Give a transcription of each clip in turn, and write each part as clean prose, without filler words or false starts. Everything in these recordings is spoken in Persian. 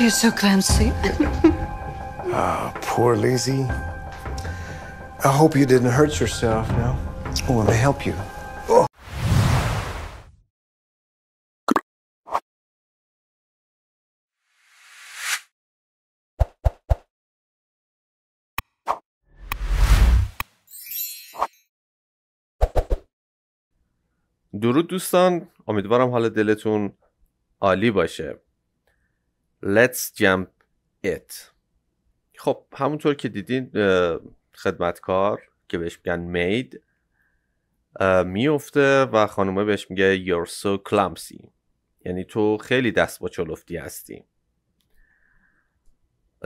You're so clumsy. Poor Lizzie. I hope you didn't hurt yourself, no? Oh, let me help you. Oh. درود دوستان، امیدوارم حال دلتون عالی باشه. Let's jump it. خب همونطور که دیدین خدمتکار که بهش میگن مید میفته و خانومه بهش میگه You're so clumsy، یعنی تو خیلی دست با چلفتی هستی.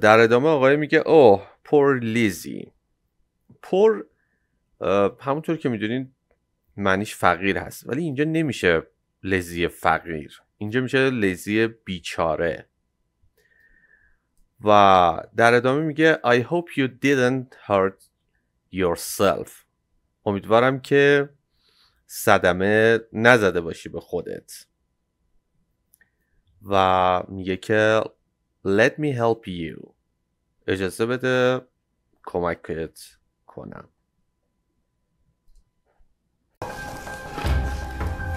در ادامه آقای میگه Oh poor Lizzie. poor همونطور که میدونین معنیش فقیر هست، ولی اینجا نمیشه لزی فقیر، اینجا میشه لزی بیچاره. و در ادامه میگه I hope you didn't hurt yourself. امیدوارم که صدمه نزده باشی به خودت. و میگه که Let me help you. اجازه بده کمکت کنم.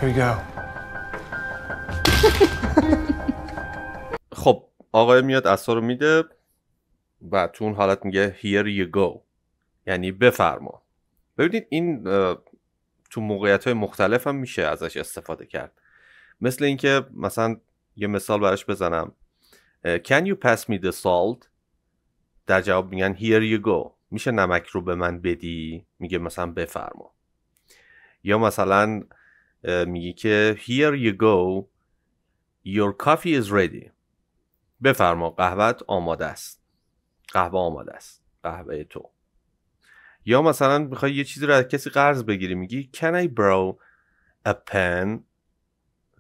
Here you go. خب آقای میاد عصا رو میده و تو اون حالت میگه Here you go، یعنی بفرما. ببینید این تو موقعیت‌های مختلف هم میشه ازش استفاده کرد. مثل اینکه مثلا یه مثال براش بزنم Can you pass me the salt؟ در جواب میگن Here you go. میشه نمک رو به من بدی؟ میگه مثلا بفرما. یا مثلا میگه که Here you go Your coffee is ready. بفرما قهوه‌ت آماده است. قهوه آماده است. قهوه تو. یا مثلا میخوای یه چیزی رو از کسی قرض بگیری، میگی Can I borrow a pen؟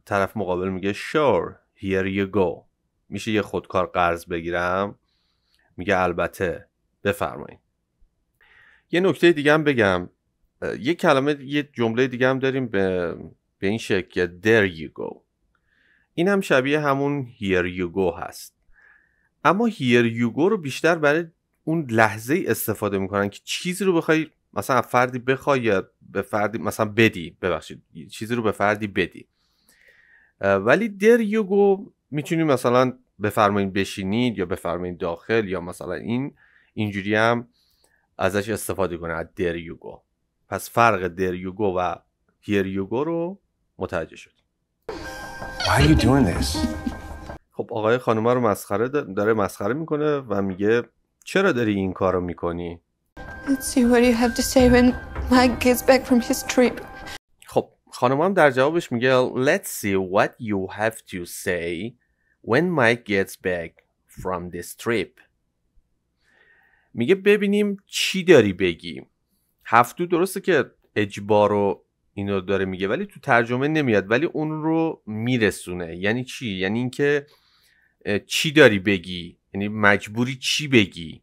طرف مقابل میگه Sure Here you go. میشه یه خودکار قرض بگیرم؟ میگه البته بفرمایید. یه نکته دیگه هم بگم، یه کلمه یه جمله دیگه هم داریم به این شکل There you go. این هم شبیه همون Here you go هست، اما Here you go رو بیشتر برای اون لحظه استفاده میکنن که چیزی رو بخوای مثلا فردی بخوای یا به فردی مثلا بدی، ببخشید چیزی رو به فردی بدی. ولی There you go میتونی مثلا بفرمایید بشینید یا بفرمایید داخل، یا مثلا اینجوری هم ازش استفاده کنه از There you go. پس فرق There you go و Here you go رو متوجه شد. Why are you doing this? خب آقای خانومه رو داره مسخره میکنه و میگه چرا داری این کار رو میکنی؟ Let's see what you have to say when Mike gets back from his trip. خب خانومه هم در جوابش میگه Let's see what you have to say when Mike gets back from this trip. میگه ببینیم چی داری بگی. هفتو درسته که اجبار رو اینو داره میگه ولی تو ترجمه نمیاد، ولی اون رو میرسونه. یعنی چی؟ یعنی اینکه چی داری بگی، یعنی مجبوری چی بگی.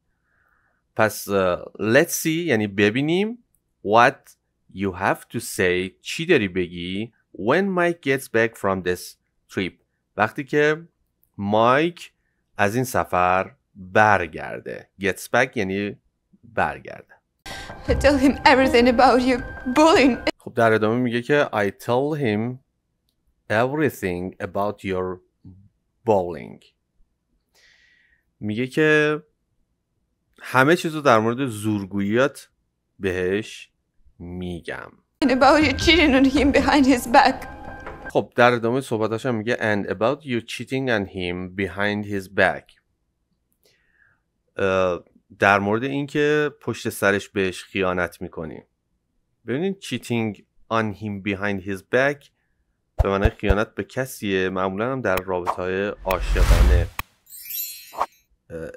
پس let's see یعنی ببینیم what you have to say چی داری بگی when Mike gets back from this trip وقتی که مایک از این سفر برگرده. gets back یعنی برگرده. I tell him everything about you bullying. خب در ادامه میگه که I tell him everything about your bullying. میگه که همه چیزو در مورد زورگوییات بهش میگم. And about you cheating on him behind his back. خب در ادامه صحبتاش هم میگه and about you cheating on him behind his back. در مورد اینکه پشت سرش بهش خیانت میکنی. ببینید cheating on him behind his back به معنی خیانت به کسیه، معمولا هم در رابطه‌های عاشقانه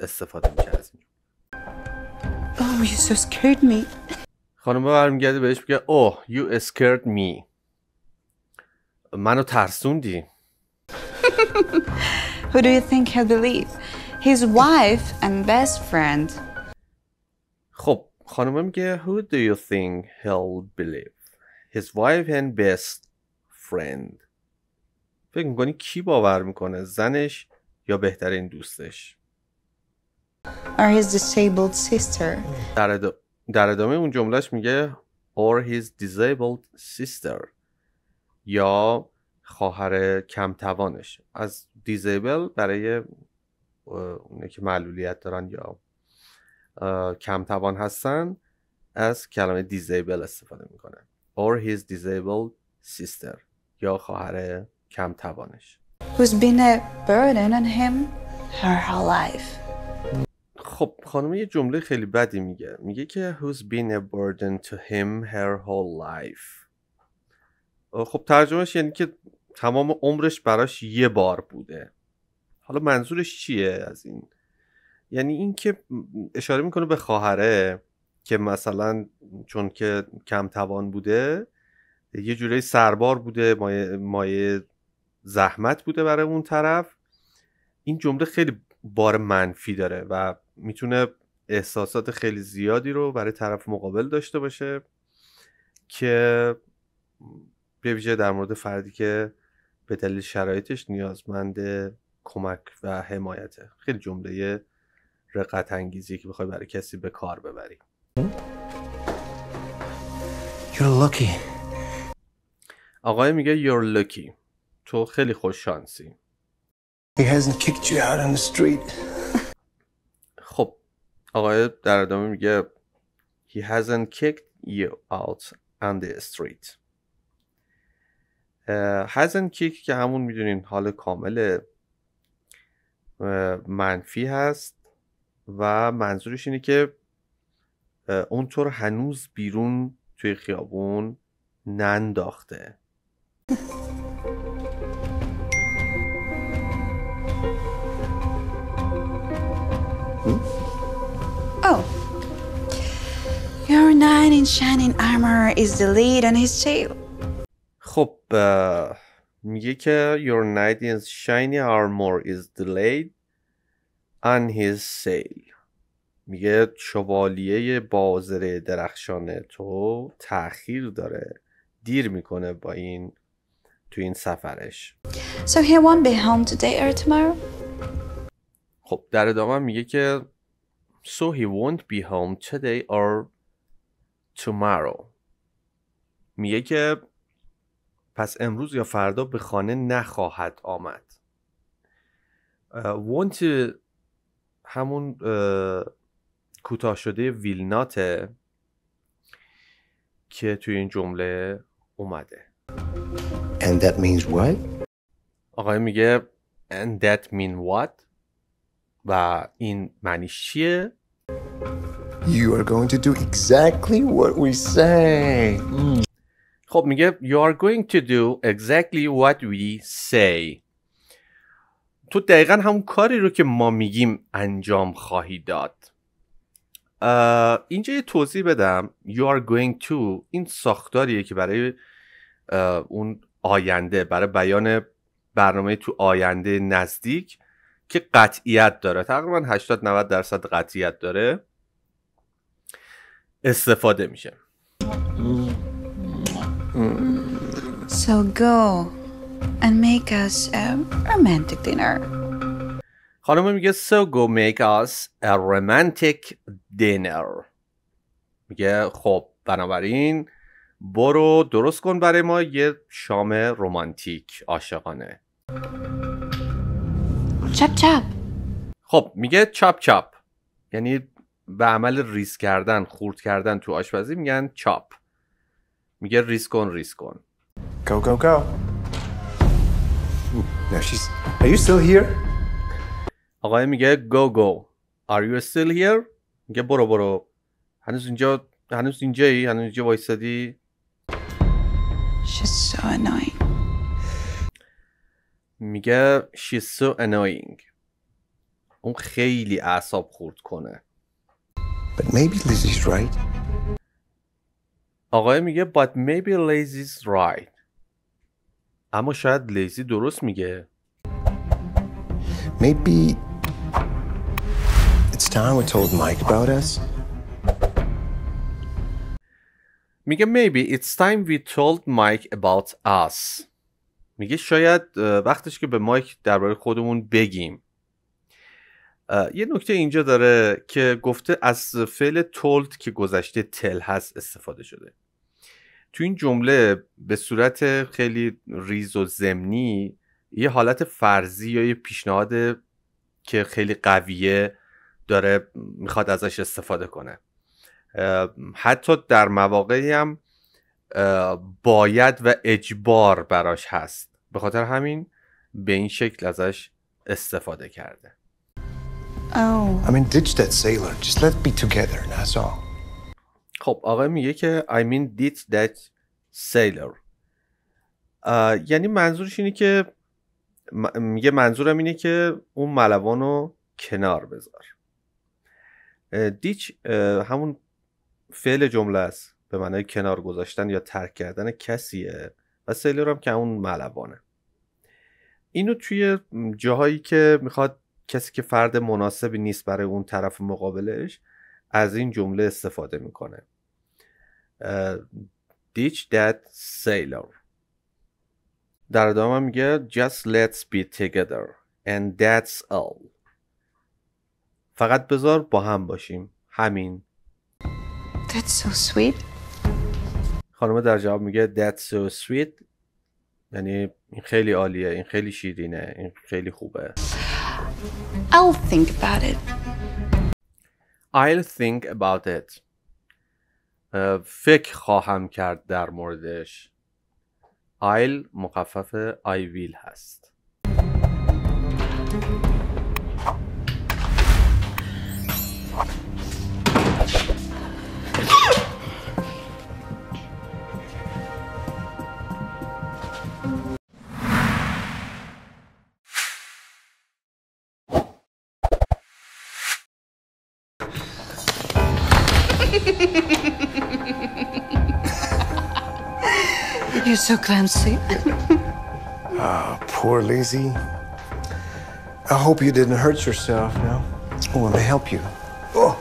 استفاده میشه از این. Oh, you so scared me. خانم برمیگرده بهش میگه Oh, you scared me. منو ترسوندی. Who do you think he'll believe? His wife and best friend. خب خانم میگه Who do you think he'll believe? His wife and best friend. فکر میکنی کی باور میکنه؟ زنش یا بهترین دوستش؟ Or his disabled sister. در ادامه اون جملهش میگه or his disabled sister یا خواهر کمتوانش. از disable برای اونه که معلولیت دارن یا کمتوان هستن از کلمه disable استفاده میکنه. or his disabled sister یا خواهر کمتوانش. Who's been a burden on him her whole life. خب خانم یه جمله خیلی بدی میگه که who's been a burden to him her whole life. خب ترجمهش یعنی که تمام عمرش براش یه بار بوده. حالا منظورش چیه از این؟ یعنی این که اشاره میکنه به خواهره که مثلا چون که کم توان بوده یه جوری سربار بوده، مایه زحمت بوده برای اون طرف. این جمله خیلی بار منفی داره و میتونه احساسات خیلی زیادی رو برای طرف مقابل داشته باشه که به ویژه در مورد فردی که به دلیل شرایطش نیازمند کمک و حمایته. خیلی جمله رقت انگیزی که بخوای برای کسی به کار ببری. You're lucky. آقای میگه you're lucky. تو خیلی خوش شانسی. He hasn't kicked you out on the street. خب آقای در ادامه میگه he hasn't kicked you out on the street. hasn't kicked که همون میدونین حال کامل منفی هست و منظورش اینه که اونطور هنوز بیرون توی خیابون ننداخته. Oh. Your knight in shining armor is delayed on his tail. خب میگه که your knight in shiny armor is delayed on his sail. میگه شوالیه بازر درخشان تو تأخیر داره، دیر میکنه با این تو این سفرش. So he won't be home today or tomorrow? خب در ادامه میگه که so he won't be home today or tomorrow. میگه که پس امروز یا فردا به خانه نخواهد آمد. want همون کوتاه شده ویلناته که توی این جمله اومده. And that means what? آقای میگه and that mean what؟ و این معنیش چیه؟ You are going to do exactly what we say. خب میگه you are going to do exactly what we say. تو دقیقا همون کاری رو که ما میگیم انجام خواهی داد. اینجا یه توضیح بدم. You are going to این ساختاریه که برای اون آینده، برای بیان برنامه تو آینده نزدیک که قطعیت داره، تقریبا 80-90% قطعیت داره استفاده میشه. So go and make us a romantic dinner. خانم میگه so go make us a romantic dinner. میگه خب بنابراین برو درست کن برای ما یه شام رمانتیک عاشقانه. Chop chop. خب میگه چاپ چاپ، یعنی به عمل ریز کردن، خورد کردن تو آشپزی میگن چاپ. میگه ریز کن. Go, go, go. Now are you still here? آقای میگه go. Are you still here؟ میگه برو. هنوز اینجایی؟ هنوز اینجا وایسادی؟ She's so annoying. میگه she's so annoying. اون خیلی اعصاب خورد کنه. But maybe Lizzie's right. آقای میگه but maybe Lizzie's right. اما شاید لیزی درست میگه. Maybe it's time we told Mike about us. میگه maybe it's time we told Mike about us. میگه شاید وقتش که به مایک درباره خودمون بگیم. یه نکته اینجا داره که گفته از فعل told که گذشته tell هست استفاده شده. تو این جمله به صورت خیلی ریز و ضمنی یه حالت فرضی یا یه پیشنهاد که خیلی قویه داره میخواد ازش استفاده کنه. حتی در مواقعی هم باید و اجبار براش هست، به خاطر همین به این شکل ازش استفاده کرده. Oh. I mean, ditch that sailor. Just let's be together, that's all. خب آقای میگه که I mean ditch that sailor. یعنی منظورش اینه که میگه منظورم اینه که اون ملوانو کنار بذار. دیچ همون فعل جمله است به معنای کنار گذاشتن یا ترک کردن کسیه و سیلور هم که همون ملوانه. اینو توی جاهایی که میخواد کسی که فرد مناسبی نیست برای اون طرف مقابلش از این جمله استفاده میکنه. ditch that sailor. در ادامه میگه just let's be together and that's all. فقط بذار با هم باشیم، همین. That's so sweet. خانم در جواب میگه that's so sweet، یعنی این خیلی عالیه، این خیلی شیرینه، این خیلی خوبه. I'll think about it. I'll think about it. فکر خواهم کرد در موردش. I'll مخفف I will هست. You're so clumsy. Poor Lizzie. I hope you didn't hurt yourself, no? Oh, let me help you. Oh,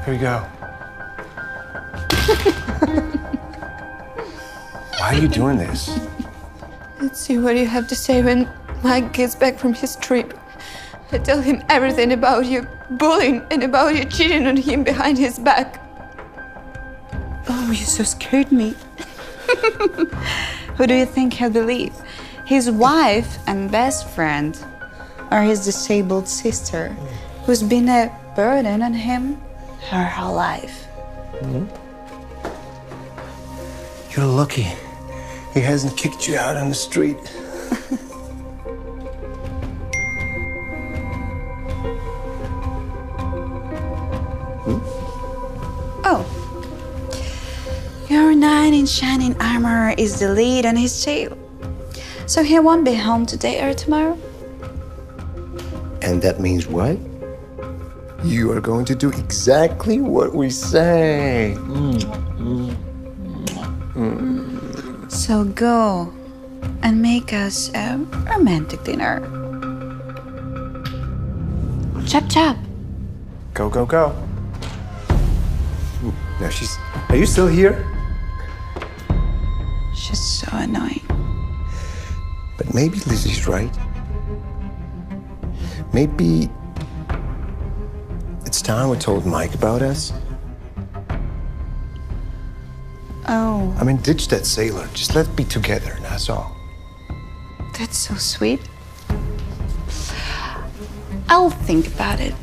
here you go. Why are you doing this? Let's see what you have to say when Mike gets back from his trip. I tell him everything about you bullying and about you cheating on him behind his back. Oh, you so scared me. Who do you think he'll believe? His wife and best friend, or his disabled sister, who's been a burden on him her whole life? You're lucky. He hasn't kicked you out on the street. Oh. Your knight in shining armor is the lead on his tail. So he won't be home today or tomorrow? And that means what? You are going to do exactly what we say. So go and make us a romantic dinner. Chop chop. Go, go, go. Now are you still here? She's so annoying. But maybe Lizzie's right. Maybe it's time we told Mike about us. Oh, I mean, ditch that sailor. Just let's be together, that's all. that's so sweet. I'll think about it.